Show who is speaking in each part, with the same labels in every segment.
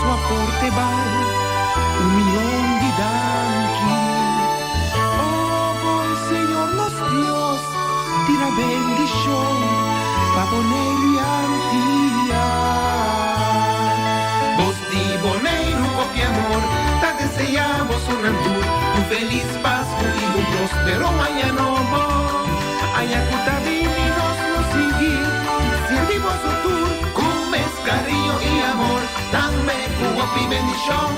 Speaker 1: sua Portugal, milhão de danki. Oh, bom Senhor, nosso Deus, tira bendição, pa boneiro e antia. Vos di boneiro, copia amor, ta deseamos un antur, un feliz Pascua y un próspero año nuevo. Ayacuta divinos nos seguir, servimos su tour, con cariño y amor, dame jugo y bendición.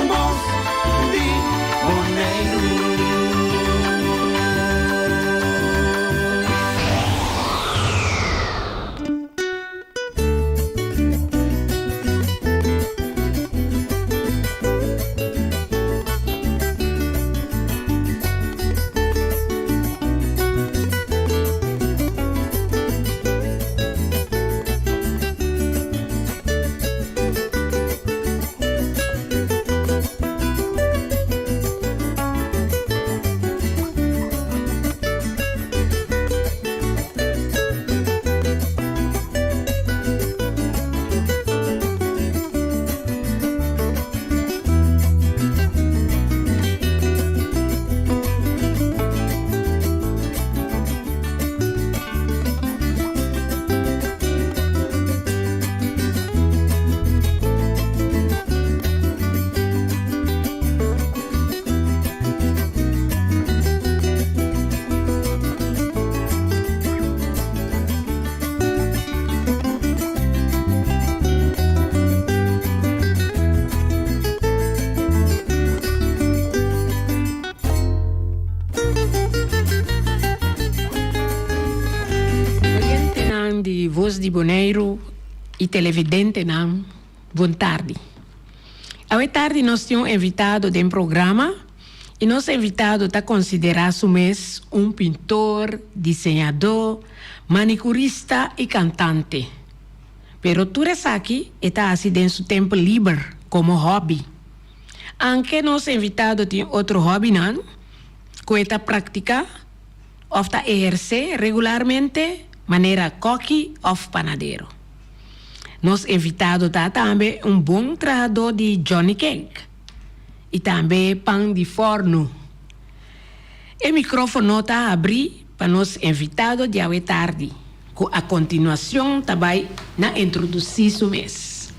Speaker 1: Vos di boneiro.
Speaker 2: Voz di Boneiro e televidente nam, boa tarde. Hoje tarde nós temos invitado de programa e nosso invitado está considerado mês pintor, desenhador, manicurista e cantante. Pero tudo isso aqui está assim em seu tempo livre como hobby. Anche nosso invitado tem outro hobby não, que está prática ou está exercer regularmente maneira coque ou panadeiro. Nosso invitado está também bom trabalhador de Johnny Cake e também pão de forno. O microfone está abrido para nosso invitado de hoje tarde. A continuação também na introduzir o mês.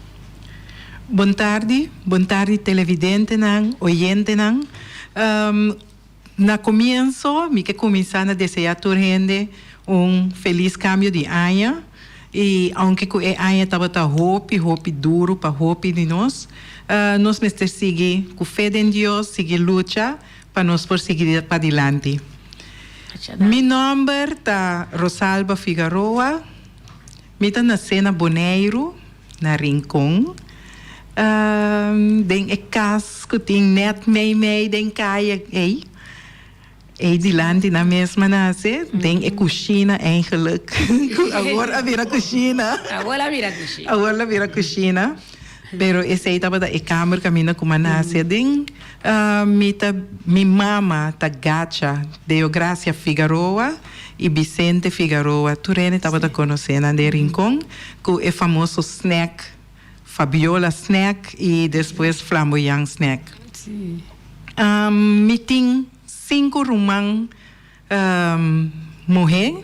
Speaker 3: Boa tarde televidente nan, oyente nan. Na comienzo, me que começar a desejar a toda gente feliz cambio de año. E aunque o año estava hopi duro para hopi de nós mestre seguir com fé em Deus, seguir luta para nós prosseguir para adiante. Meu nome é Rosalba Figueroa. Eu nasci na Boneiro, na Rincón. Den casco, tem net mee, den caia, de land na mesma nasce, tem cozinha eigenlijk. Agora vira cozinha. Agora vira cozinha. Pero esse aí estava da câmera caminha como nasce. Den mi mama ta gacha de Gracia Figueroa e Vicente Figueroa. Turene estava da conhecendo de Rincón, com o famoso snack, Fabiola snack e depois flamboyant snack.
Speaker 2: Sim.
Speaker 3: Mi tem 5 rumang mulher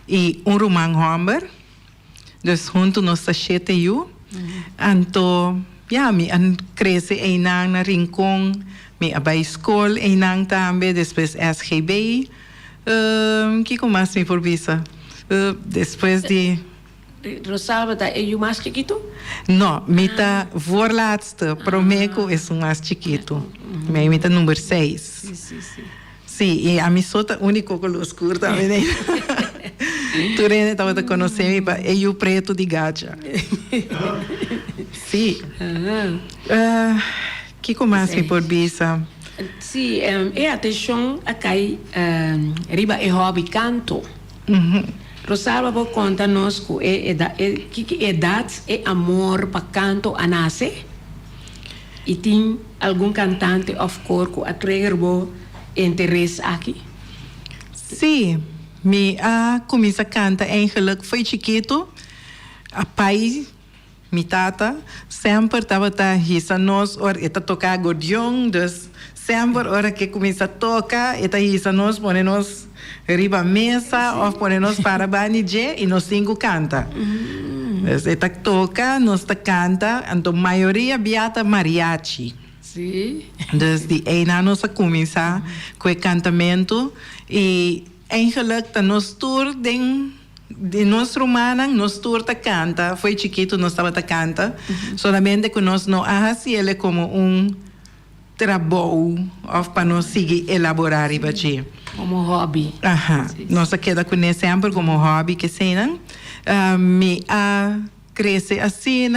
Speaker 3: e rumang homem. Dus junto nós está 7 eu. Então, mi cresce na Rincón, mi abay school também, depois SGB. Que mais me forbisa? Depois de
Speaker 2: Rosalba, é o mais chiquito?
Speaker 3: Não, mi tá voorlaatste, Promeco é o mais chiquito. Mi tá número 6.
Speaker 2: Sim.
Speaker 3: Sim, e a minha sota único com luz curta também. Turene estava a conhecer, é o preto de gacha. Sim. Que mais me forbisa?
Speaker 2: Sim, e atenção a cai riba e hobby canto. Rosalba, vou contar-nos que idade e amor para canto a nascer? E tem algum cantante of course que atrair interesse aqui?
Speaker 3: Sim, me comecei a cantar eigenlijk foi chiquito. A pai mi tata sempre estava hisa nós or eta tocar acordeão, dus sempre hora que começa a tocar, eta hisa nós pone nós riba mesa ou pone nós para banije e nós cinco canta. Dus eta toca, nós ta canta, então maioria biata mariachi.
Speaker 2: Sim.
Speaker 3: Dus die ena nós começa com o cantamento e eigenlijk tá nós tour de nós romana, nós tour ta canta, foi chiquito nós estava ta canta, solamente que nós não assim ele como trabalho ou para nós seguir elaborar e
Speaker 2: como hobby.
Speaker 3: Aha, nós queda com ele sempre como hobby que cena, me cresce assim,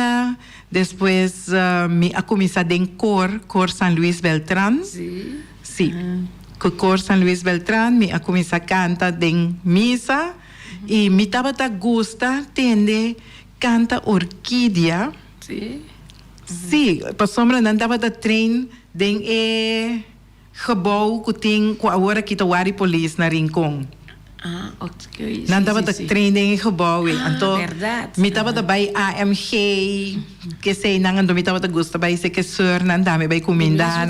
Speaker 3: depois me a começar em cor San Luis Beltrán.
Speaker 2: Sim.
Speaker 3: Sim. Cor San Luis Beltrán, me a começar a cantar em missa e me tava a gosta tende canta orquídea.
Speaker 2: Sim.
Speaker 3: Sim, para sombra não tava a trein den gebouw que tem com a hora que tá o Police na Rincon.
Speaker 2: Ok.
Speaker 3: Não tava a trein em gebouw, então
Speaker 2: verdade.
Speaker 3: me tava bei AMG que sei não ando me tava a gosta bei se que sur não dá me bei comendar.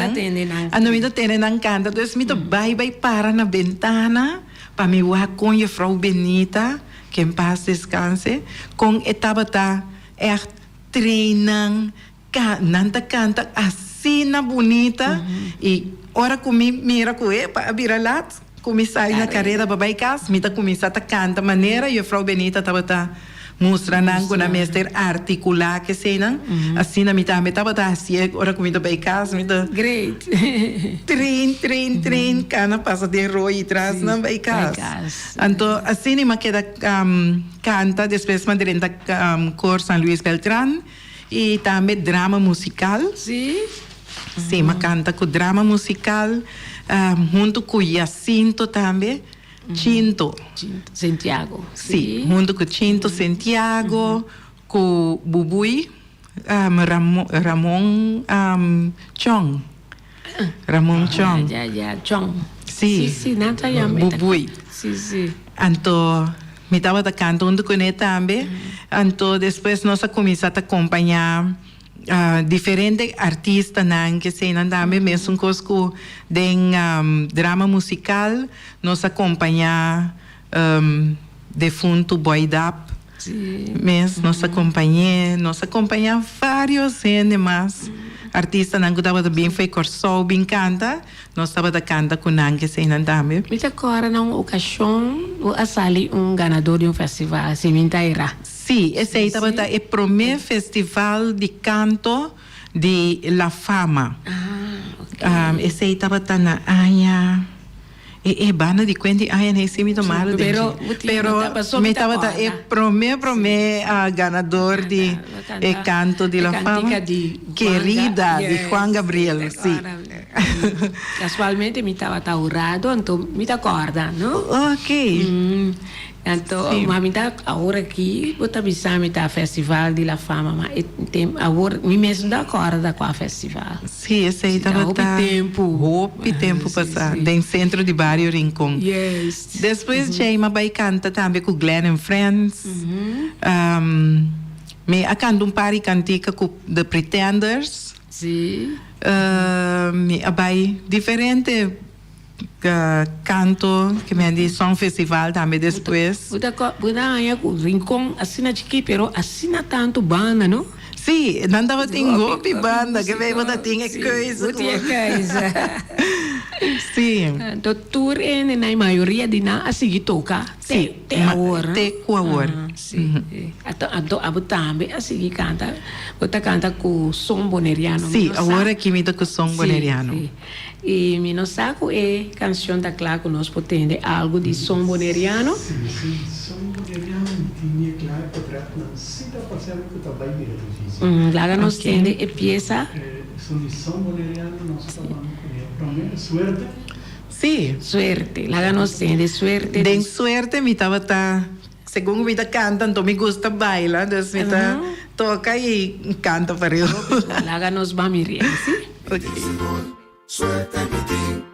Speaker 3: Ando me tende não canta, então me tá bei para na ventana para me ver com a Frau Benita que em paz descanse com etapa tá treinando nanta canta assim na bonita e hora comi mira com para virar lá começar na carreira babai cas me tá começar a cantar maneira e a Frau Benita tava mostrando com a mestre articular que sei não assim na mitad me tava assim hora comigo babai cas me tá
Speaker 2: great
Speaker 3: train cana passa de roi atrás na babai cas então assim me queda canta depois mandarenta cor San Luis Beltrán e também drama musical.
Speaker 2: Sim.
Speaker 3: Sim, mas canta com drama musical, junto com Jacinto também, Chinto.
Speaker 2: Santiago.
Speaker 3: Sim, junto com Chinto, Santiago, com Bubui, Ramon Chong. Ramon Chong.
Speaker 2: Chong.
Speaker 3: Sim,
Speaker 2: nada ya
Speaker 3: Bubui.
Speaker 2: Sim.
Speaker 3: Então, me estava cantando com ele também. Então, depois nós começamos a acompanhar diferentes artistas que se não também mesmo com drama musical, nós acompanhamos defunto Boydap. Mas nós acompanhamos vários mais artistas que estavam bem foi corso, bem canta, nós estava da canta com que se não também.
Speaker 2: Me agora numa ocasião, o sali ganador de festival, assim, Mintaira.
Speaker 3: Sim, esse aí estava o primeiro festival de canto de La Fama.
Speaker 2: Ok.
Speaker 3: Esse aí estava na Anha. Bana de quente, nem sei me tomar. Pero me estava o primeiro ganador de canto de La Fama. Querida, de Juan Gabriel, sim.
Speaker 2: Casualmente me estava taurado, então me acorda, não?
Speaker 3: Ok.
Speaker 2: Então, mas me tá agora aqui, eu também sabe tá festival de La Fama, mas tem agora me mesmo da corda com a festival.
Speaker 3: Sim, esse aí tava tempo passar, no centro de Barrio Rincón.
Speaker 2: Yes.
Speaker 3: Depois Jaima vai canta também com Glenn and Friends. Me acando par cantica com The Pretenders.
Speaker 2: Sim.
Speaker 3: Me vai diferente canto que me diz Song Festival também depois.
Speaker 2: Buda aí com Rincón assina de pero assina tanto banda, não?
Speaker 3: Sim, não dava tem golpe banda que veio botar tinha coisa.
Speaker 2: Tinha coisa.
Speaker 3: Sim.
Speaker 2: Então tour na maioria de na assim toca.
Speaker 3: Sim. Te com a hora.
Speaker 2: Sim. Então abu também assim canta. Bota canta com som boneriano.
Speaker 3: Sim, agora que me dá com som boneriano.
Speaker 2: E me não saco canção da Clara que nós podemos algo de som boneriano.
Speaker 4: Sim, som boneriano tinha Clara para não se dá passar com trabalho.
Speaker 2: Clara nós temos pieza.
Speaker 4: Som boneriano nós falamos com primeiro suerte.
Speaker 3: Sim.
Speaker 2: Suerte. Clara nós temos suerte.
Speaker 3: Den suerte me tava segundo me canta, então me gusta bailar, então me toca e canta para eu.
Speaker 2: Clara nós vamos rir, sim?
Speaker 3: Ok.
Speaker 1: Suerte en ti.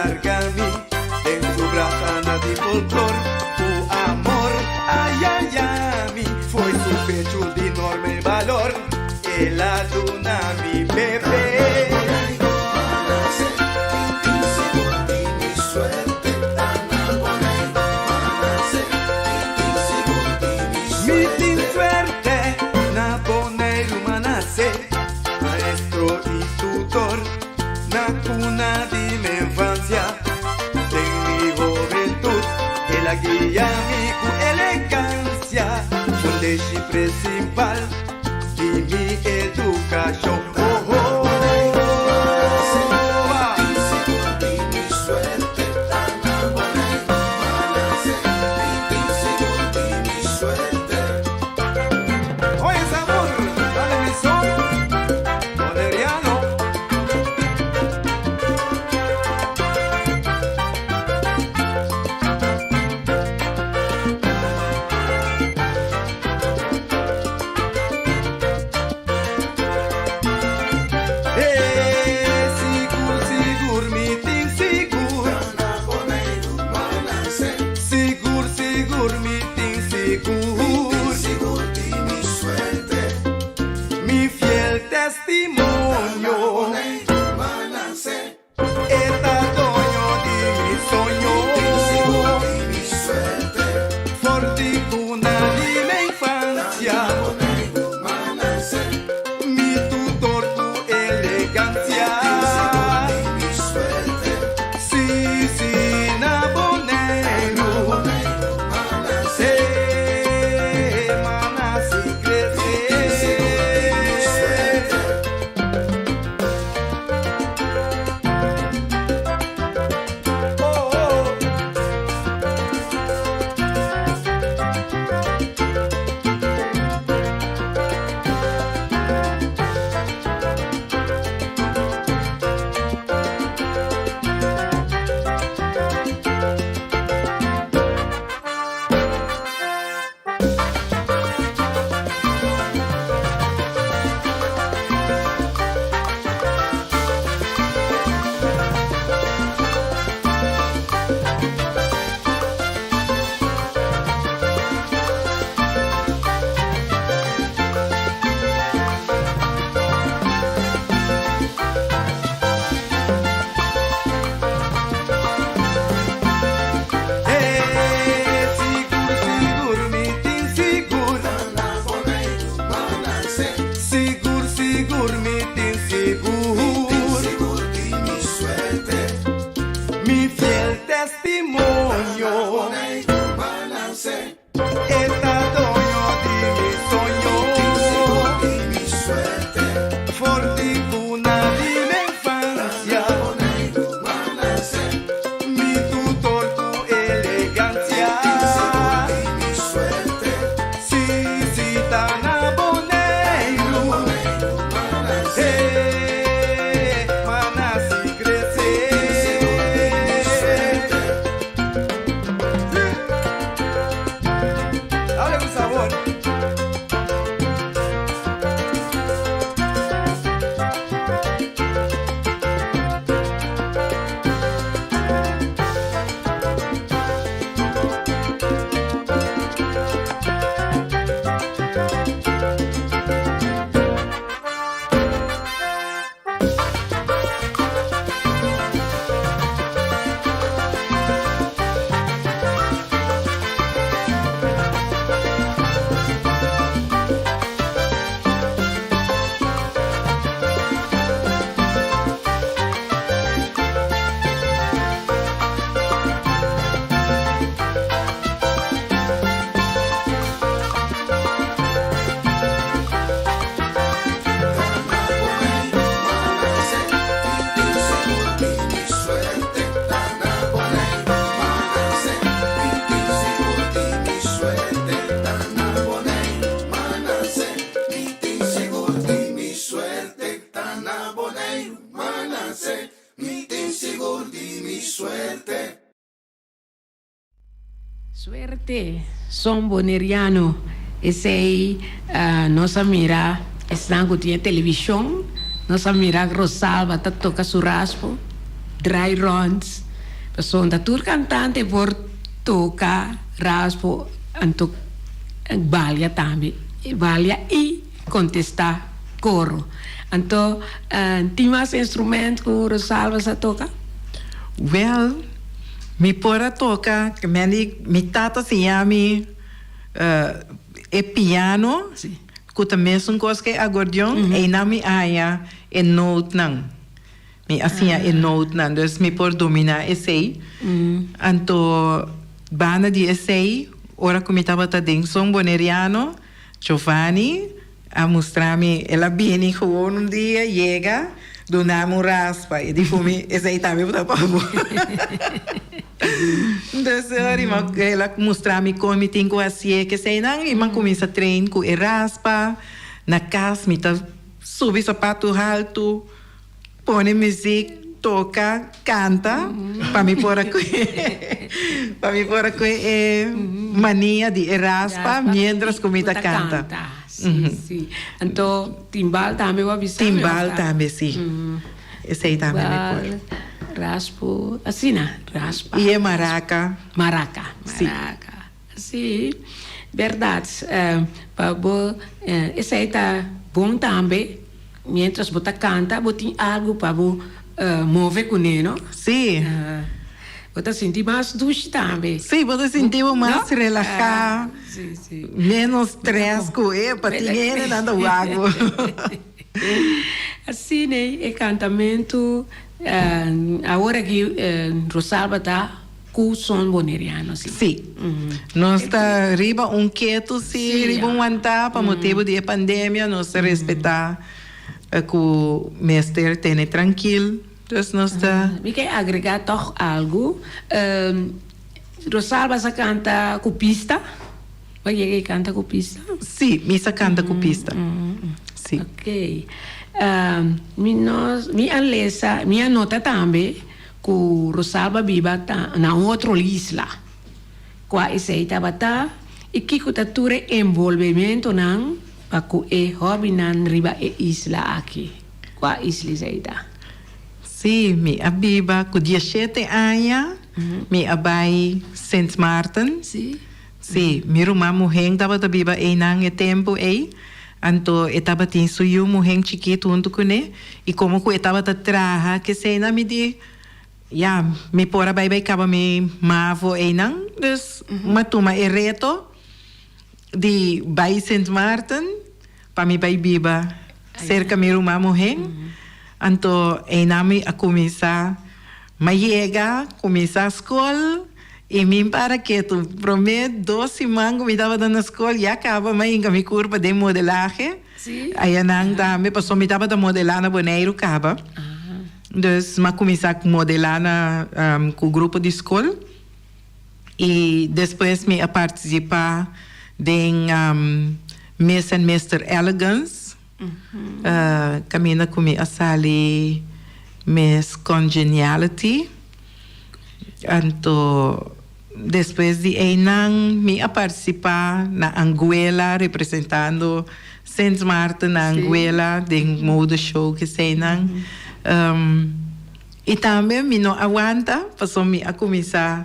Speaker 5: larga-mi, en tu braza de folclor, tu amor, ay, ay, ay, mi, foi su pecho de enorme valor, ela duna mi bebé. Cuna de mi infancia, de mi juventud, ela guía mi elegancia, un eje principal de mi educación. Oh, oh, oye, sabor, dale mi son, Boneriano.
Speaker 2: Suerte, son boneriano. Esse nossa mira, estão com televisão, nossa mira Rosalba, tá toca churrasco, dry runs, Persoon dat tour cantante por toca raspo anto balia tambi. Balia e contesta coro. Anto tem mais instrumento que o Rosalba sa toca?
Speaker 3: Well, mi pora toca, que mi tata se chama é piano,
Speaker 2: Sim.
Speaker 3: que também são coisas que acordeon, e na mi aya é note não. Mi assim é note não, dus mi por dominar esse. Anto banda de esse, ora que mi tava tading som boneriano, Giovanni, a mostrar-me, ela viene gewoon dia, chega, donamos raspa, e digo me, esse aí também para pavo. Então, ela mostrar-me como tem que fazer, que sei não, e man começa a treinar com raspa, na casa, me tá sube sapato alto, põe música, toca, canta, para me pôr mania de raspa, mientras comida canta.
Speaker 2: Sim, sim. Então, timbal também vai visitar.
Speaker 3: Timbal também, sim. Esse aí também me pôr.
Speaker 2: Raspo, assim, né? Raspa.
Speaker 3: E é maraca.
Speaker 2: Maraca.
Speaker 3: Sim.
Speaker 2: Sim, verdade. Esse aí tá bom também. Mientras você canta, você tem algo para mover com ele, não?
Speaker 3: Sim.
Speaker 2: Você sente mais duche também.
Speaker 3: Sim, você sentiu mais relaxar.
Speaker 2: Sim, sim.
Speaker 3: Menos stress com ele, para ter nada água.
Speaker 2: Assim, né? É cantamento. Agora que Rosalba está com o som boneriano, assim.
Speaker 3: Sim. Nós está riba quieto, sim, riba aguentar, para motivo de pandemia, nós respeitar que o mestre tenha tranquilo. Então, nós está...
Speaker 2: Me quer agregar toch algo. Rosalba se canta com pista. Vai que canta com pista?
Speaker 3: Sim, missa canta com pista. Sim.
Speaker 2: Ok. Minha nota também que o Rosalba viva na outra isla. Qua esse estava tá e que cultura envolvimento não para que é hobby não riba é isla aqui. Qua isla esse tá.
Speaker 3: Sim, mi abiba com 17 anos, mi abai Saint Martin.
Speaker 2: Sim.
Speaker 3: Sim, mi rumah muheng tava tabiba nang tempo anto etaba tin suyu muheng chiquito junto com ele e como que etaba ta traha que sei na mi di ya mi pora bai kaba mi mavo nang dus matuma reto di bai Saint Martin pa mi bai biba cerca mi rumah muheng anto nami a começar mas começar a escola e mim para que tu prometo 12 mangos me dava na escola e acaba mas em minha curva de modelagem aí não também passou me dava da modelar na Bonaire acaba dus mas começar a modelar com o grupo de escola e depois me a participar de Miss and Mr. Elegance caminha comigo a sali Miss Congeniality anto depois de Einang me a participar na Anguilla representando Saint Martin na Anguilla de moda show que sei não e também me não aguenta passou me a começar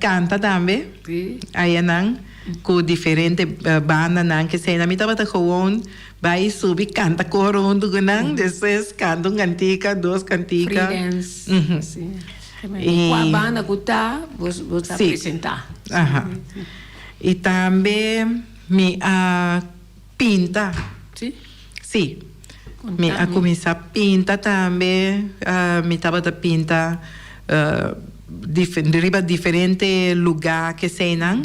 Speaker 3: canta também aí não com diferente banda não que sei não me estava gewoon vai subir canta coro junto com não depois canta cantica duas canticas
Speaker 2: freelance sim. Com a banda que está, você apresentar.
Speaker 3: E também me pinta.
Speaker 2: Sim?
Speaker 3: Sim. Me a começar a pintar também. Me estava a pintar diferente lugar que sei não.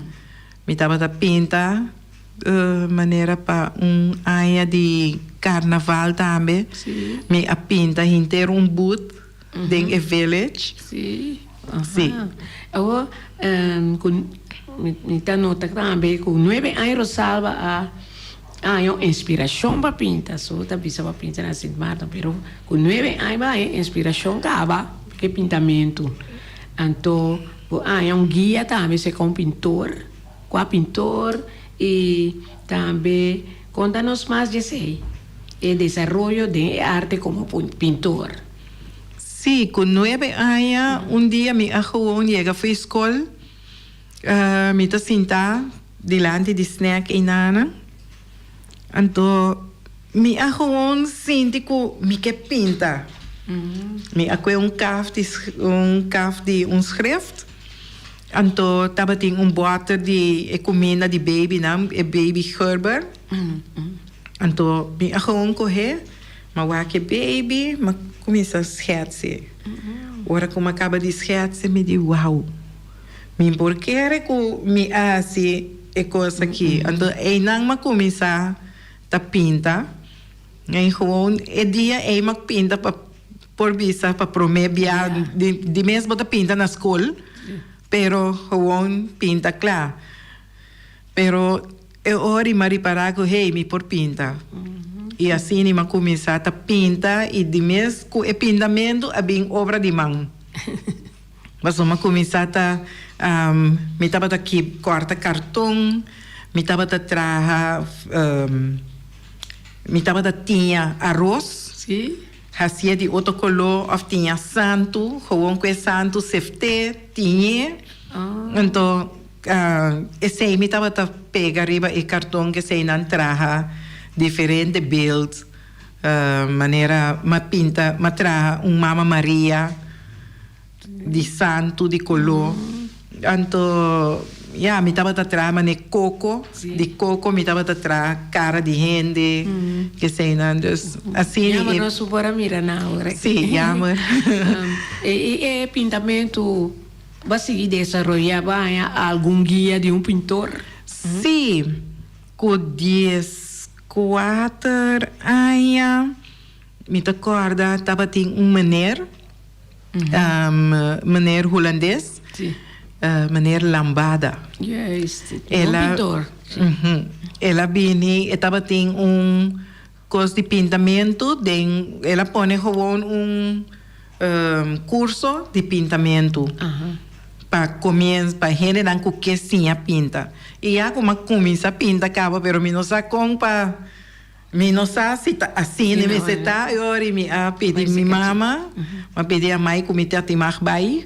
Speaker 3: Me estava a pintar maneira para área de carnaval também.
Speaker 2: Sim.
Speaker 3: Me a pinta inteiro boot. Ding village.
Speaker 2: Sim.
Speaker 3: Sim.
Speaker 2: Agora, me está nota também que 9 anos Rosalba a uma inspiração para pintar. Só tá bisa para pintar na Saint Martin, pero com 9 anos a inspiração acaba que pintamento. Então, é guia também se com pintor, e também conta-nos mais de si, o desenvolvimento de arte como pintor.
Speaker 3: Sí, con 9 años, un día mi hijo llega a la escuela, me está sentado delante de snack y nana. Entonces, mi hijo siente que me que pinta. Mi hijo un kaf de un schrift. Entonces, estaba en un water de comida de baby, baby Gerber. Entonces, mi hijo coge, maar waar je baby, maar kom eens aan schertsen. Ora como acaba de schertsen, me diz, uau. Min porquê que me hace e coisa aqui. Então, é não me começar a pintar. E gewoon, é dia é me pinta para por visa para promebiar de mesmo da pinta na escola, pero gewoon pinta claro. Pero é hora de me reparar que hey, me por pinta. E assim me começar a pintar e de mês com o pintamento é bem obra de mão. Mas eu começar a me estava aqui corta cartão, me estava a trazer, me estava a tinha arroz,
Speaker 2: sim,
Speaker 3: fazia de outro color, ou tinha santo, gewoon com santo, sefte, tinha, então esse me estava a pegar riba e cartão que se não traga diferente beelds, maneira ma pinta, ma traga Mama Maria de santo de color, então me estava a traga mané coco, de coco me estava a traga cara de gente que se não, assim
Speaker 2: mas não supora mira na hora.
Speaker 3: Sim,
Speaker 2: e pintamento vai seguir desenvolver algum guia de um pintor?
Speaker 3: Sim, com 4 anos, me acorda, estava tem meneer, meneer holandês, meneer Lambada.
Speaker 2: Juist,
Speaker 3: pintor. Ela vinha, estava tem coisa de pintamento, ela põe gewoon curso de pintamento. Para começar, para gente não que sim a pinta. E já como começa a pinta acaba, pero me não sabe como para me não sabe se tá assim, me se tá, eu me pedi minha mama, me pedi a mãe que me tá a mais bai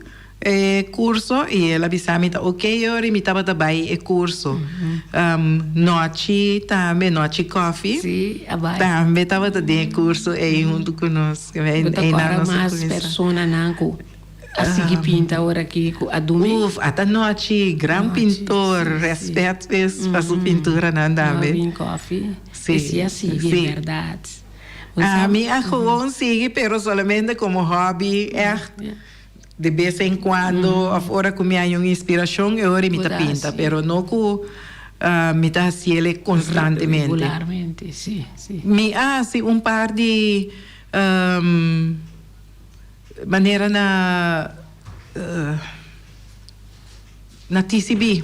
Speaker 3: curso e ela disse me tá ok, eu me tava também e curso. Noite também, noite coffee.
Speaker 2: Sim, a bai.
Speaker 3: Também tava também curso e junto conosco.
Speaker 2: Agora mais pessoas não assim que pinta agora aqui a domingo.
Speaker 3: Até noite, grande pintor, respeito para sua pintura não também.
Speaker 2: Vim coffee.
Speaker 3: Sim,
Speaker 2: sim, assim,
Speaker 3: sim.
Speaker 2: É verdade.
Speaker 3: A minha gewoon sigue, pero solamente como hobby, de vez em quando, agora que me há uma inspiração, eu me pinta, pero não que me está haciendo constantemente.
Speaker 2: Regularmente, sim, sim.
Speaker 3: Me hace par de maneira na TCB.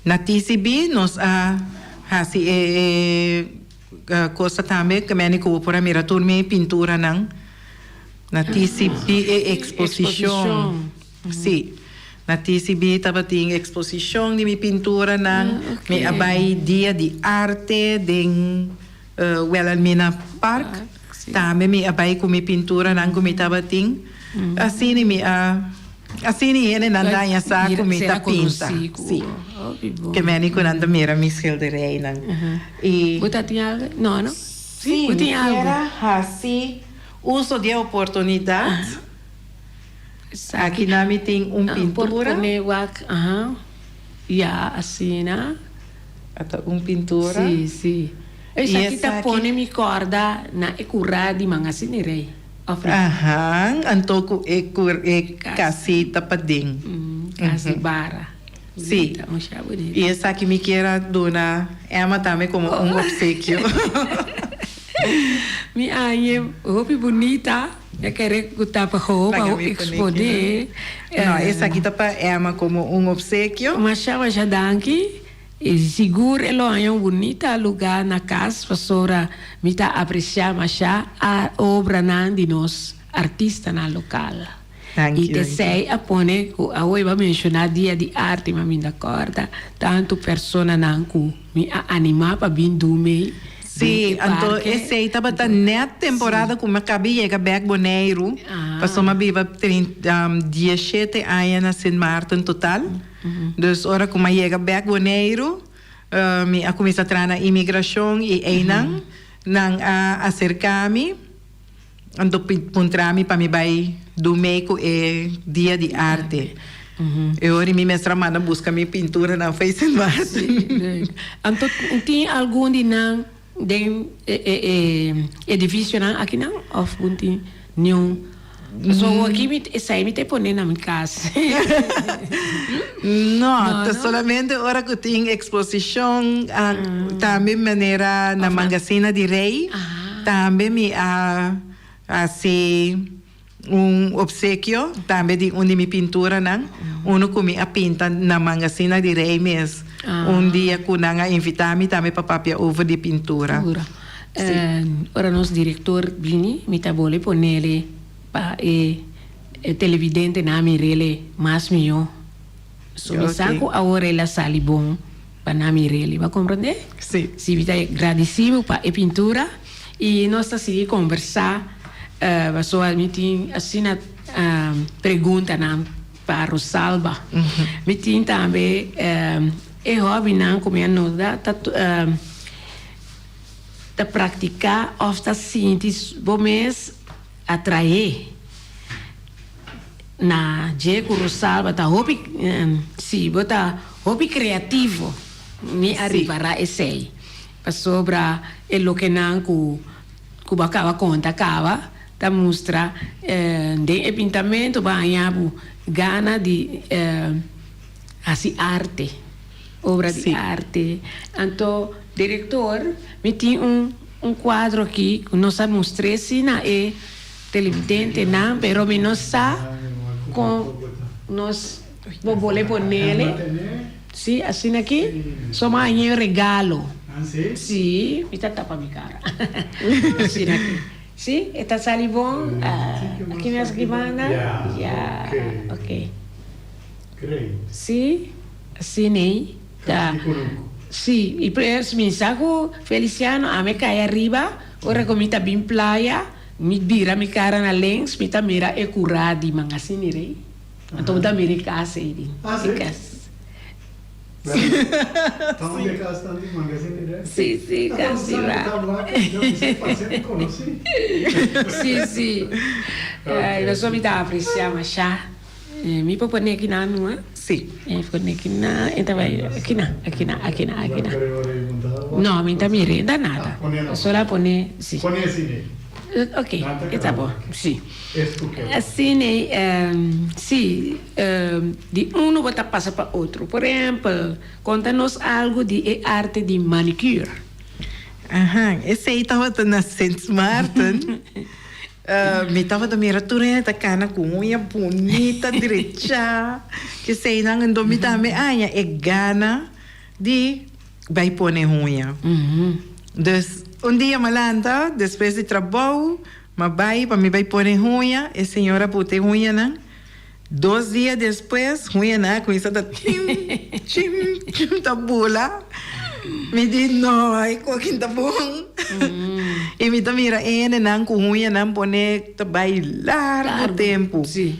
Speaker 3: Na TCB nós coisa também que me nico por a mira turma pintura não na TCB exposição. Sim. Na TCB estava tem exposição de minha pintura não me abai dia de arte de Wilhelmina Park. Também me abai com minha pintura não como estava tem assim me assim ele não dá a saco me tá pinta. Sim. Que me nico não mira minha schilderij não. E
Speaker 2: você tinha não?
Speaker 3: Sim, era assim uso de oportunidade. Aqui na me tem pintura.
Speaker 2: Assim, né?
Speaker 3: Até pintura.
Speaker 2: Sim, sim. Essa aqui tá põe me corda na ecurra de manga sinirei.
Speaker 3: Anto kasi tapading.
Speaker 2: Kasi bara.
Speaker 3: Sim. E essa aqui me queira dona Emma também como obsequio.
Speaker 2: Mi aie roupa bonita. Eu quero botar para roupa expor.
Speaker 3: Não, essa aqui tá para Emma como obsequio.
Speaker 2: Mas chama já danke. E seguro ela é bonita lugar na casa para me tá apreciar mais a obra de nós artistas na local. E te sei a pone a oi va mencionar dia de arte mas me acorda tanto persona não me anima para vir do me
Speaker 3: Sim, então esse aí estava net temporada como acabei de chegar back Bonaire. Passou uma viva 17 anos na Sint Maarten total. Dus ora como chega back Bonaire, me a comecei a entrar na imigração e einang nang acercar-me, ando puntrami para me vai do meio e dia de arte. Eu ori me mestra mana busca minha pintura na Face Martin.
Speaker 2: Então tem algum de não den edifício não aqui não of bunti nenhum. So aqui me sai me te pone na minha casa.
Speaker 3: Não, solamente ora que tem exposição também maneira na Magazine de Rei. Também me assim obsequio também de onde me pintura não. Uno que a pinta na Magazine de Rei mesmo. Dia que nanga invitar-me também para papia over de pintura.
Speaker 2: Ora nosso diretor Bini me tá bole ponele pa televidente na mirele mais milhão. So me saco agora ela sali bom para na mirele, vai compreender?
Speaker 3: Sim.
Speaker 2: Se vita agradecido para a pintura e nós tá seguir conversar só admitir assim na pergunta na para Rosalba. Me tem também hobby não como não dá tá praticar of tá sintes bom mês atrair na Diego Rosalba tá hobby sim bota hobby criativo me arribará esse aí para sobra lo que não que acaba conta acaba tá mostra de pintamento banhado gana de assim arte obra de arte então diretor me tem quadro aqui que nós mostrei assim na televidente não pero me não sa com nós vou pôr nele sim assim aqui só mais regalo sim me tá tapa minha cara assim aqui sim está sali bom aqui minhas guimanas ok sim assim aí tá sim e por isso me saco Feliciano a me cai arriba ora como está bem playa me vira minha cara na lens me tá mira é curado de manga assim irei então da mira casa aí
Speaker 4: Então, onde é que elas estão de Magazine Rei?
Speaker 2: Sim, casi va. Sim. Nós vamos estar apreciando já. Me pode pôr aqui na nua?
Speaker 3: Sim.
Speaker 2: Pôr aqui na, então vai aqui na. Não, me tá mirando nada. Só lá pôr, sim.
Speaker 4: Pôr assim.
Speaker 2: Ok, está bom, sim. Assim, sim, de um vai passar para outro. Por exemplo, conta-nos algo de arte de manicure.
Speaker 3: Esse aí estava na Sint Maarten. Me estava da minha turma da cana com unha bonita, direita. Que sei não, então me também, é gana de vai pôr unha. Dus, dia malanta, depois de trabalho, para me vai pôr unha, a senhora pôs unha, não? 2 dias depois, unha, não, com isso, chim, tá bula. Me diz, não, com aqui tá bom. E me tá mira, não, com unha, não, pôr, tá vai largo tempo.
Speaker 2: Sim.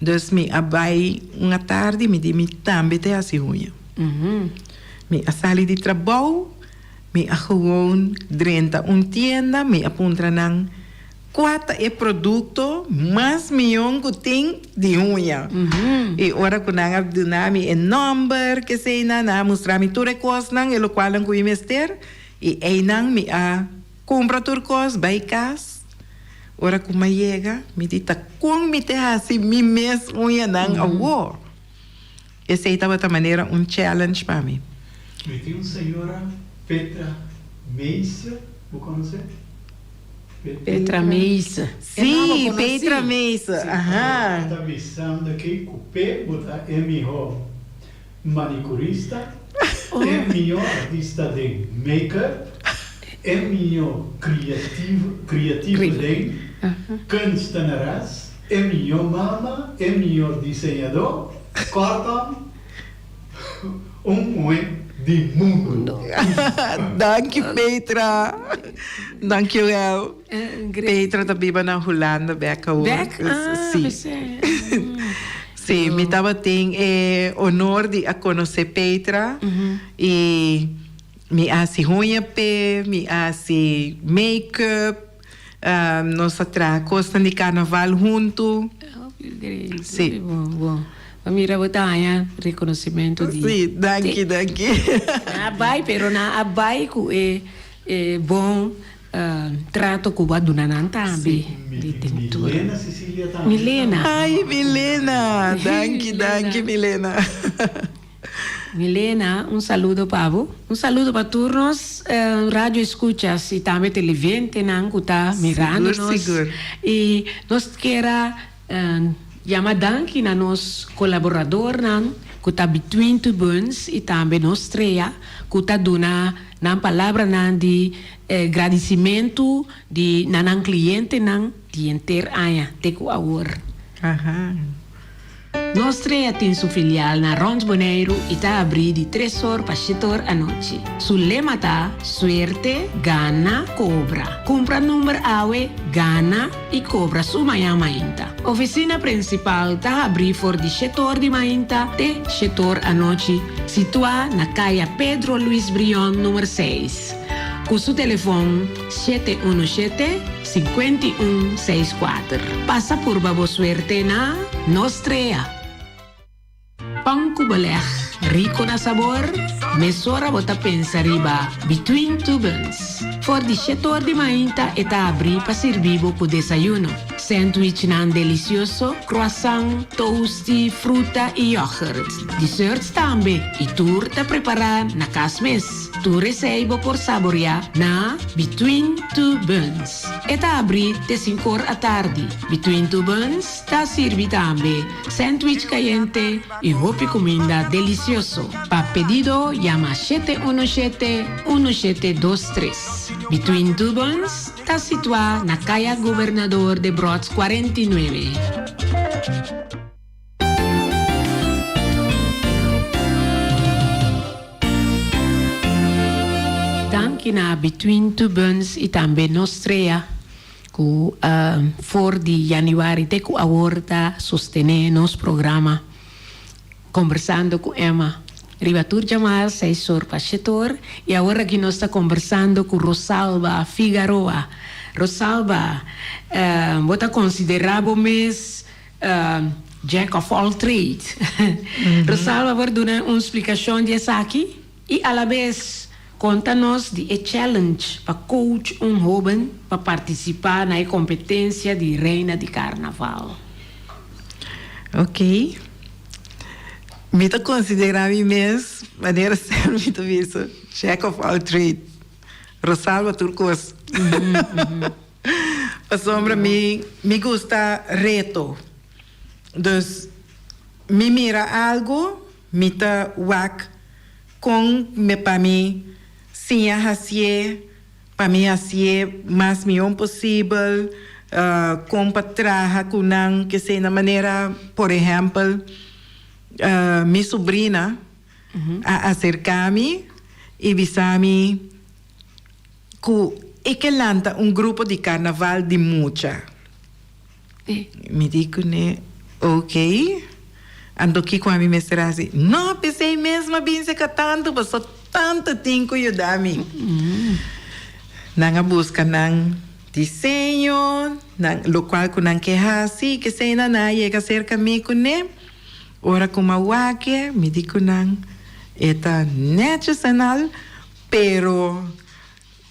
Speaker 3: Dus, me vai uma tarde, me diz, me também tem assim unha. Me a sali de trabalho, me a gewoon drenta tienda, me apunta ng 4 produto, mas milhão que tem de unha. E ora ko nang abdunami number, que sei na mostrar mi turecos nang, elo qual ang kuwi mester, e ay nang mi a compra turcos, by cas. Ora ko mayega, mi dita kung mi te hasi mi mes unha nang awo. Essa aí estava de maneira challenge para mim.
Speaker 4: Me tem senhora Petra Meissa, você conhece?
Speaker 2: Petra Meissa.
Speaker 3: Sim, Petra Meissa.
Speaker 4: Está avisando que o P é melhor manicurista, é melhor artista de make-up, é melhor criativo de kunstenares, é melhor mama, é melhor desenhador, cortam. de mundo.
Speaker 3: Dank je, Petra. Dank je wel. Petra, da biba na Holanda, beka hoor. Sim, me tava tem honor de a conhecer Petra. E me hace unha pé, me hace make-up. Nós tra costa de carnaval junto.
Speaker 2: Sim. Bom. Mira, botanya reconhecimento de.
Speaker 3: Sim, danke.
Speaker 2: Abai, pero na abai ku bom trato com a dona Nantambe.
Speaker 4: Milena Cecília também.
Speaker 2: Milena.
Speaker 3: Ai, Milena. Danke, Milena.
Speaker 2: Milena, un saludo Pavo. Un saludo para turnos radio escuchas y también televidente nan kuta mirando-nos.
Speaker 3: Seguro.
Speaker 2: E nós quera llama danki na nos colaborador nan kuta Between Two Buns e também nos treia kuta dona nan palavra nan de agradecimento de nan cliente nan de enter aya teku awor.
Speaker 3: Aha.
Speaker 2: Nós tem sua filial na Rons Boneiro e está abrindo de 3 horas para 7 horas à noite. Su lema tá suerte, gana, cobra. Compra número AWE, gana e cobra su manhã mainta. Oficina principal tá abrindo for de 7 horas de mainta até 7 horas à noite, situada na caia Pedro Luiz Brion, número 6. Com seu telefone 717-5164. Passa por Babo Suerte na Nostrea. Pão Kubaleg, rico na sabor, mesora bota pensa riba, Between Two Buns. For di 7 horas de mainta eta abri para servir por desayuno. Sandwich nan delicioso, croissant, toasty, fruta e yogurt. Desserts também. E tour te preparar na casmes. Tu recebo por saborear na Between Two Buns. Eta abri de 5 horas à tarde. Between Two Buns ta sirvi também sandwich caliente e hopi comida delicioso. Pa pedido, llama 717-1723. Between Two Buns ta situada na calle Governador de Brods 49. Danke na Between Two Buns e também Nostrea, que for de januari te ku aborda sostener nos programa conversando com Emma. Ribatur chamar 6 horas para 7 horas e agora que nós está conversando com Rosalba Figueroa. Rosalba, você considerava mesmo Jack of all trades. Rosalba vai dar uma explicação de aqui e à la vez conta-nos de challenge para coach jovem para participar na competência de reina de carnaval.
Speaker 3: Ok. Me considerar mim mesmo, maneira certa, me isso, Jack of all trades. Rosalba Turcos. A sombra me gusta reto. Dus me mira algo, me ta wak com me para mim sim hacer para mim hacer mais melhor possível com para trabalhar com não que seja na maneira, por exemplo, minha sobrinha a acercar-me e avisar-me que que lança grupo de carnaval de mucha. Me digo, né? Ok. Ando aqui com a minha mestra assim, não, pensei mesmo, bem se tanto, passou tanto tempo que eu dá-me. Nanga busca nang desenho, nang local que nang queja assim, que sei na chega cerca me com né. Ora como awake, me digo nang, eta nacional, pero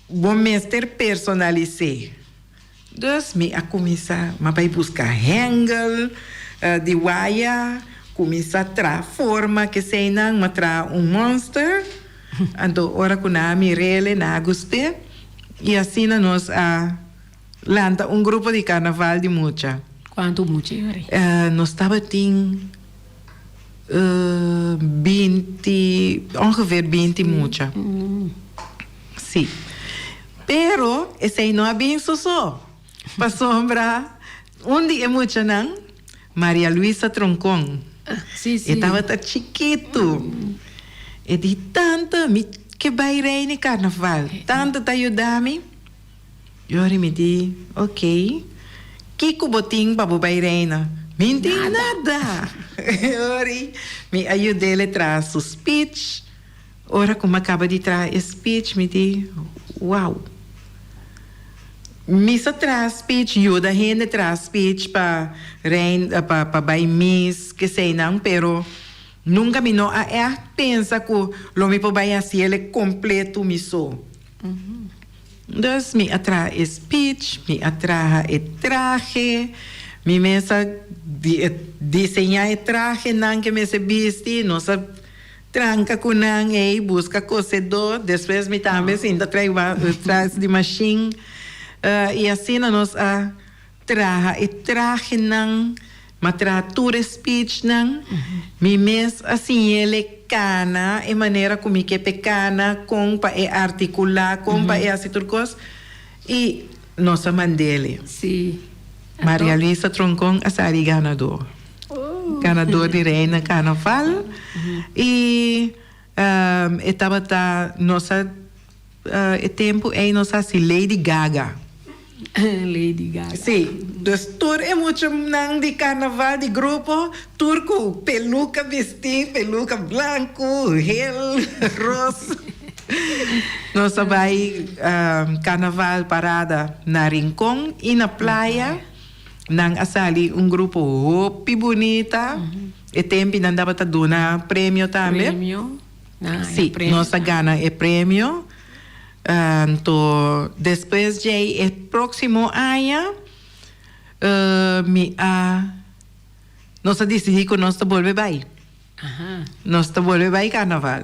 Speaker 3: bom mestre personalizei. Dus me a começar, mas vai buscar hangel de wire, começar a tra forma que sei não, mas tra monster. Então, ora com a me rele na agoste e assim nós lanta grupo de carnaval de mucha.
Speaker 2: Quanto mucha?
Speaker 3: Nós estava tem 20, ongeveer 20 mucha. Sim. Pero esse aí não é bem só. Para sombra, onde é mucha não? Maria Luisa Troncon.
Speaker 2: Sim.
Speaker 3: Estava chiquito. E di tanta, mi che vai reini carnaval. Tanta tayo dami. Yori mi di, ok. Kiko boting babubay reina. Minti nada. Yori, mi ayudele tra su speech. Ora como acaba de tra speech, mi di, wow. Misa tra speech, yuda gente tra speech pa rein, pa bay miss, que sei não, pero nunca me não pensa que lo me po bay assim ele completo miso. Dus me atra speech, me atra traje, me mesa desenhar traje nan que me se viste, nossa tranca com nan busca cozedor, depois me também ainda traz de machine. E assim nós traje ng matratura speech ng mimes assim ele cana e maneira como que pecana com pa articular com pa assim turcos e nossa mandele
Speaker 2: sim
Speaker 3: Maria Luisa Troncon asari ganador ganador de reina carnaval e estava nossa tempo é nossa Lady Gaga.
Speaker 2: Lady Gaga.
Speaker 3: Sim, dus tour é muito nang de carnaval de grupo, turco, peluca vestir, peluca branco, gel, rosa. Nós vai carnaval parada na Rincón e na praia, nang asali grupo hopi bonita, e tempo não dava dona prêmio também.
Speaker 2: Prêmio?
Speaker 3: Sim, nossa gana é prêmio. Então, depois de próximo ano, nós decidimos que nós volvemos vai. Nós volvemos vai carnaval.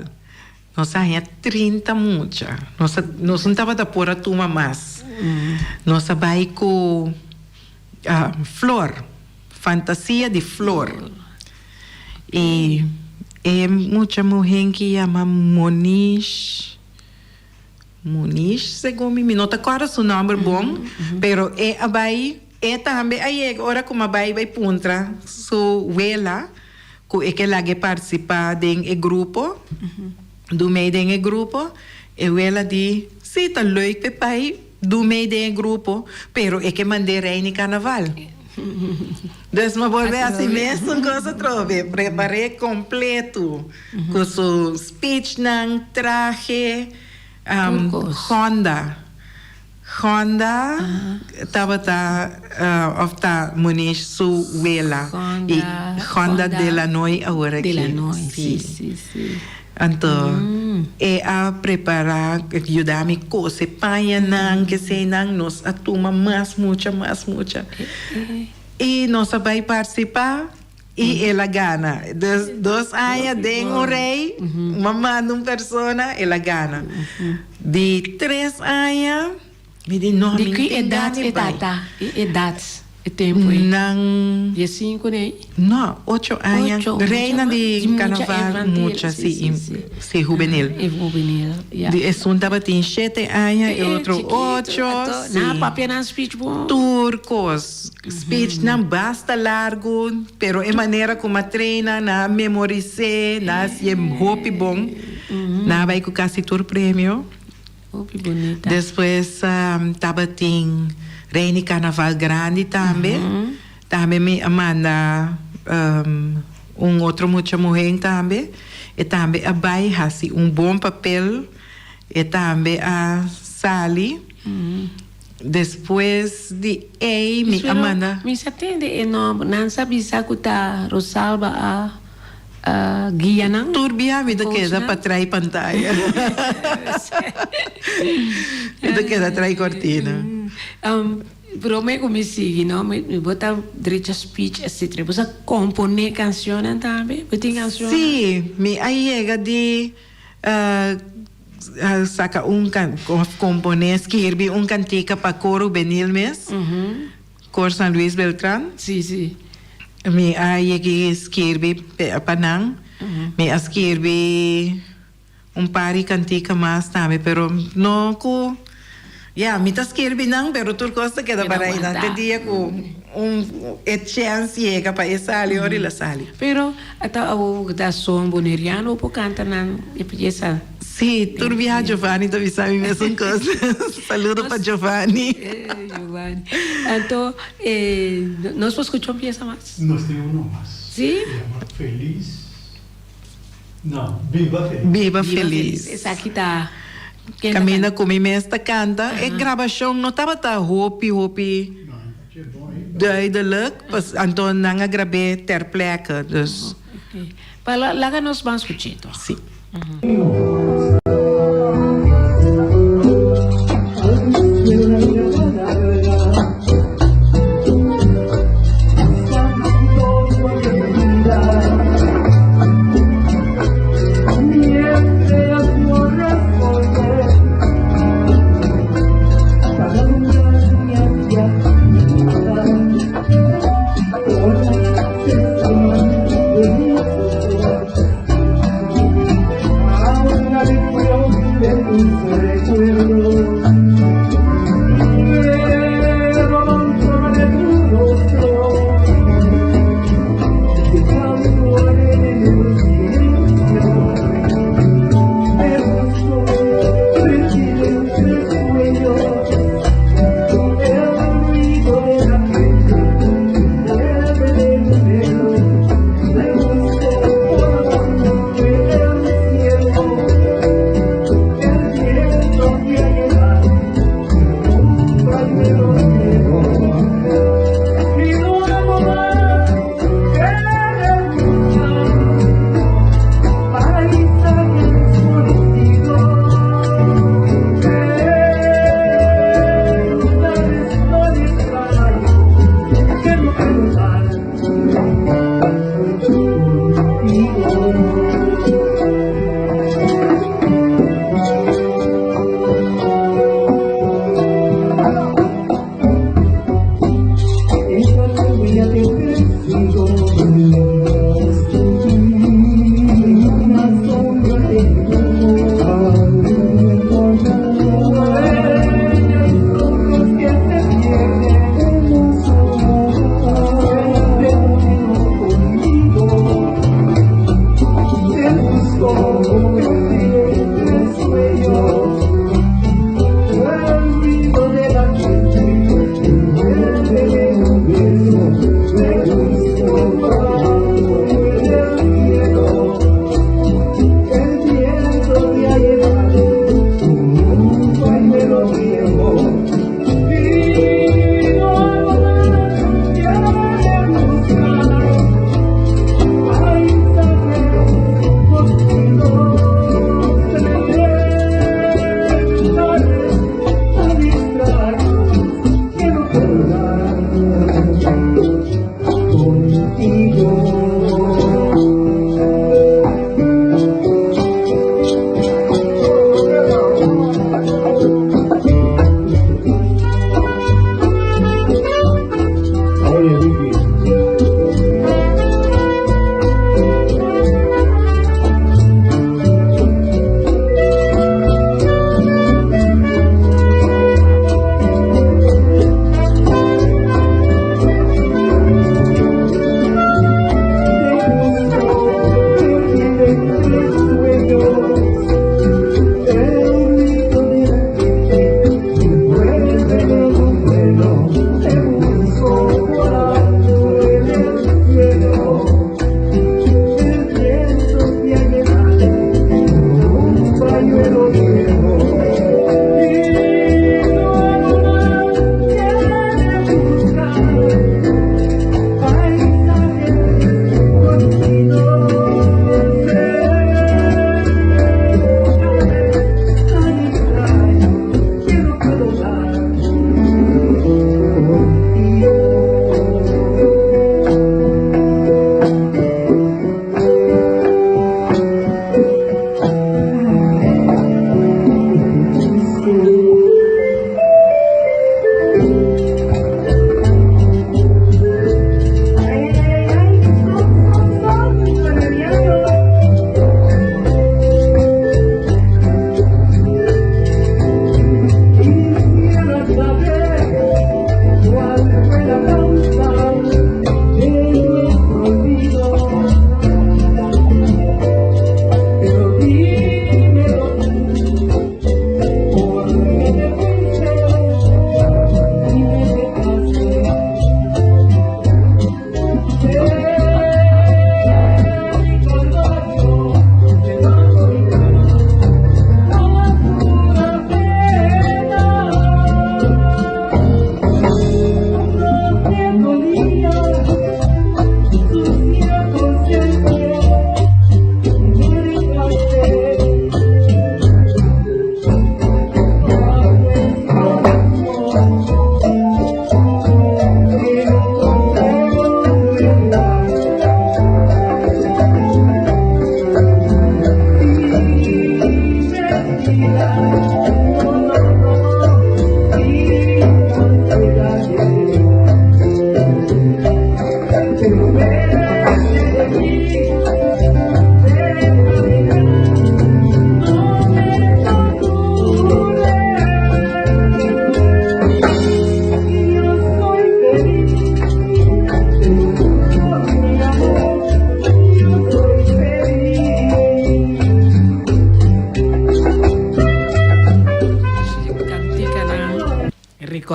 Speaker 3: Nós temos 30 mucha. Nós não estamos a pôr a turma mais. Nós vai com flor, fantasia de flor. E é muita mulher que chama Muniz, segundo me nota agora o nome bom, pero abai também aí agora como abai vai puntra so ela que ela que participa de grupo, do meio de grupo, e ela di se tá leuk pe pai do meio de grupo, pero que mandei reine carnaval. Dus me volver assim mesmo coisa trove, preparei completo com o speech nang traje. Honda estava of Muniz su wela e Honda de la Noi agora aqui.
Speaker 2: De la Noi, sim.
Speaker 3: Então a preparar ajudar-me coisa panha nang que sei nang nos atuma mais mucha e nós vai participar. E ela gana. Dos anos de rei, mamãe de uma persona, ela gana. De 3 anos, me diz, não,
Speaker 2: de que idade é data? Idade? É tempo?
Speaker 3: Não.
Speaker 2: De 5, né?
Speaker 3: Não, 8 anos. Reina de carnaval, muita, sim, juvenil.
Speaker 2: É juvenil,
Speaker 3: um estava em 7 anos, e outro 8.
Speaker 2: Não, apenas speech bom.
Speaker 3: Turcos. Speech não basta largo, pero é maneira como treina, na memorize, na se hopi bom. Na vai com quase tur prêmio.
Speaker 2: Hopi bonita.
Speaker 3: Depois estava em Reine Carnaval Grande também. Também me manda outro muita mulher também. E também a Bai assim bom papel. E também a Sally. Depois de me Amanda.
Speaker 2: Me atende enorme. Não sabe se a Rosalba a guia não?
Speaker 3: Turbia me do que para trair pantalla. Me do que trair cortina.
Speaker 2: Pero me comecei, não? Me botar direito a speech, etc. Você compõe canções também? Você tem canções?
Speaker 3: Sim, me aí chega de saca componer, escrever cantica para coro Benil mes, cor San Luis Beltrán.
Speaker 2: Sim.
Speaker 3: Me aí que escrever panang, me escrever par de cantica mais também, pero não com me tá escrevendo, pero tu costa queda para aí, não dia com chance llega para esa y la sale.
Speaker 2: Pero hasta da son boneriano po canta nan esa.
Speaker 3: Sí, turbia Giovanni da sabe mesmo coisa. Saludo para Giovanni.
Speaker 2: Giovanni. Então, nós vamos escutar uma peça mais.
Speaker 4: Nós temos uma mais.
Speaker 2: Sim?
Speaker 4: Chama Feliz. Não, Viva Feliz.
Speaker 3: Viva Feliz.
Speaker 2: Essa aqui tá.
Speaker 3: Camina comigo esta canta. É gravação, não estava hopi. Daí de leuk, pas então não gravei ter pleca, dus.
Speaker 2: Okay. Para lá nós vamos escutar.
Speaker 3: Sim.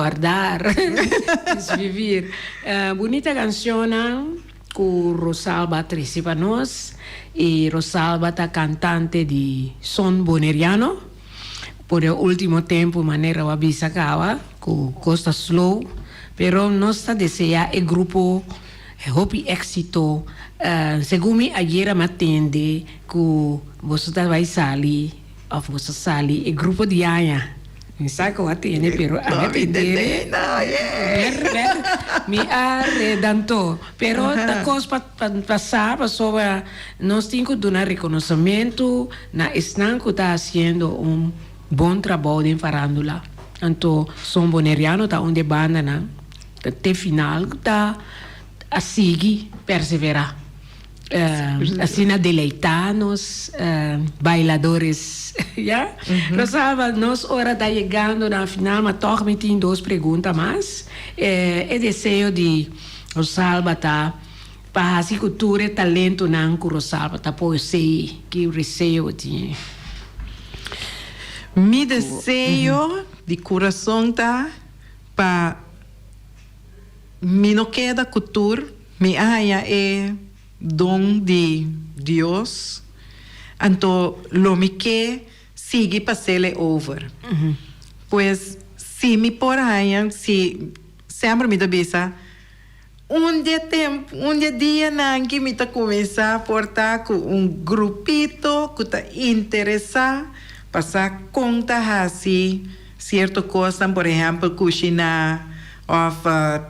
Speaker 2: recordar, es vivir. Bonita canción con Rosalba Tresipanos, y Rosalba está cantante de son boneriano. Por el último tiempo, manera wabisa acaba con Costa Slow, pero no está desea el grupo hopi éxito. Según mi ayer me atende que você vai salir, ou você sali, el grupo de Aya. Mi saco atende, pero a atender, mi arredanto. Pero la cosa pasaba sobre nós temos que dar reconhecimento na están que está haciendo un bom trabalho em farándula. Então, Som Boneriano está onde banda, né? Até final, está a seguir, perseverar. Assim, a deleitar-nos, bailadores, já? Rosalba, nós hora está chegando na final, mas toch me tem 2 perguntas mais. É desejo de Rosalba tá para a cultura e talento não com Rosalba tá poesia que o receio tinha.
Speaker 3: Mi desejo de coração tá para mi no queda cultura, mi haya é dom de Deus, então lo me que sigue para ser over. Pues se me por aí, se sempre me debisa dia não que me tá começar a portar com grupito que tá interessado passar conta assim certa coisa, por exemplo, cozinhar ou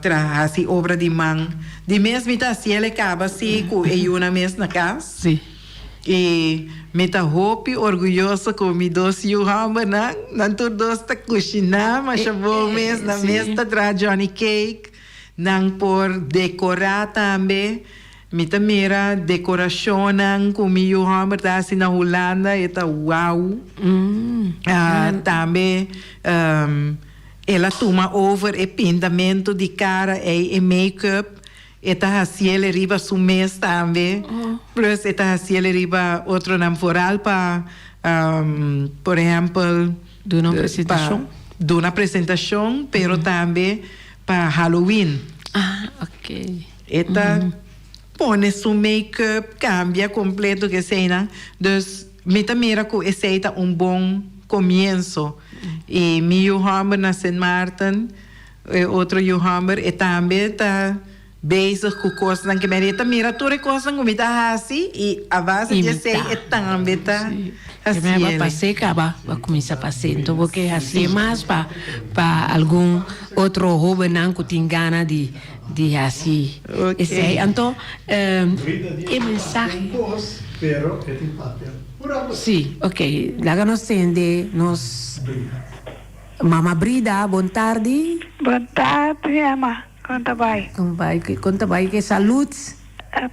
Speaker 3: trazer obra de mão. De mesmo tá se ele acaba assim com uma mês na casa.
Speaker 2: Sim.
Speaker 3: E me tá hope orgulhosa com me doce e o hamba não todos tá cozinhar, mas já vou mês na mês tá tra Johnny Cake, não por decorar também. Me tá mira decoração com me o hamba tá assim na Holanda e tá uau. Também ela toma over e pintamento de cara e make-up. Está haciendo arriba su mes también. Plus está haciendo arriba otro namforal para, por ejemplo,
Speaker 2: de una presentación.
Speaker 3: De una presentación, pero también para Halloween.
Speaker 2: Ah, ok.
Speaker 3: Esta pone su make-up, cambia completo que sea. Entonces, me mira que ese es un buen comienzo. Y mi Johammer na St. Martin, otro Johammer, y también está bezig com coisas que merita mira toda coisa como está assim e a base de ser é também tá
Speaker 2: assim vai passar acaba vai começar a passar então porque assim mais para algum outro jovem não que tem gana de assim esse então é mensagem
Speaker 4: pero é tem papel
Speaker 2: sim ok lá nós tende nós Mama Brida boa tarde
Speaker 6: Emma. Conta
Speaker 2: vai que saúde.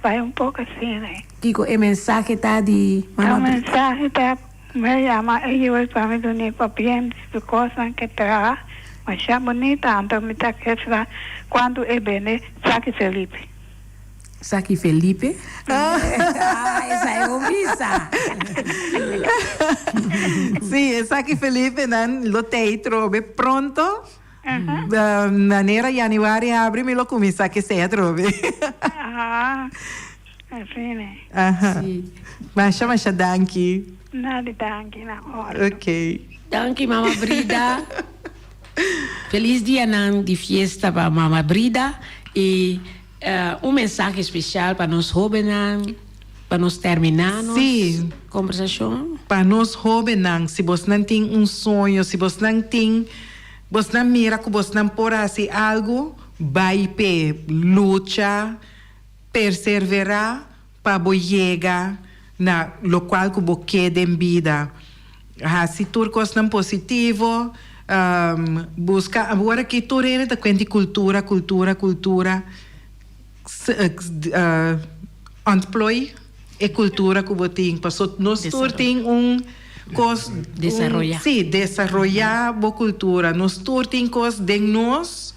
Speaker 6: Vai um pouco assim, né?
Speaker 2: Kiko, o mensagem tá de...
Speaker 6: O mensagem tá... Me chama, eu para me donir papier, de coisa que traz, mas é bonita, então me tá querendo quando é bem, Saki Felipe.
Speaker 2: Saki Felipe? Essa é uma missa.
Speaker 3: Sim, Saki Felipe, lo teatro, pronto. Da maneira januário abre me lo começa que se atrove.
Speaker 6: Assim, né?
Speaker 3: Mas danke.
Speaker 6: Nada danke na hora.
Speaker 3: Ok.
Speaker 2: Danke, Mama Brida. Feliz dia de fiesta para Mama Brida e mensagem especial para nós jovens, para nós terminar nossa conversação.
Speaker 3: Para nós jovens, se você não tem sonho, se você não tem você não mira que você não pode fazer algo, vai pe luta, perseverar para chegar na local que você quer em vida. Se tudo coisa positivo, busca agora que tudo é da cultura, employ e cultura que você tem. Passou nós tudo tem
Speaker 2: desarrollar.
Speaker 3: Desarrollar a cultura. Nós temos coisas de nós,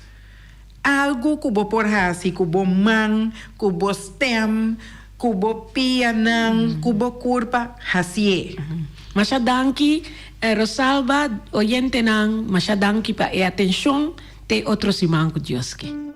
Speaker 3: algo que você pode fazer, que você man, que você tem, que você piano, que você curva, fazer.
Speaker 2: Mas danke, Rosalba, oyente nang, mas danke para a atenção, te otro simanku Dioske.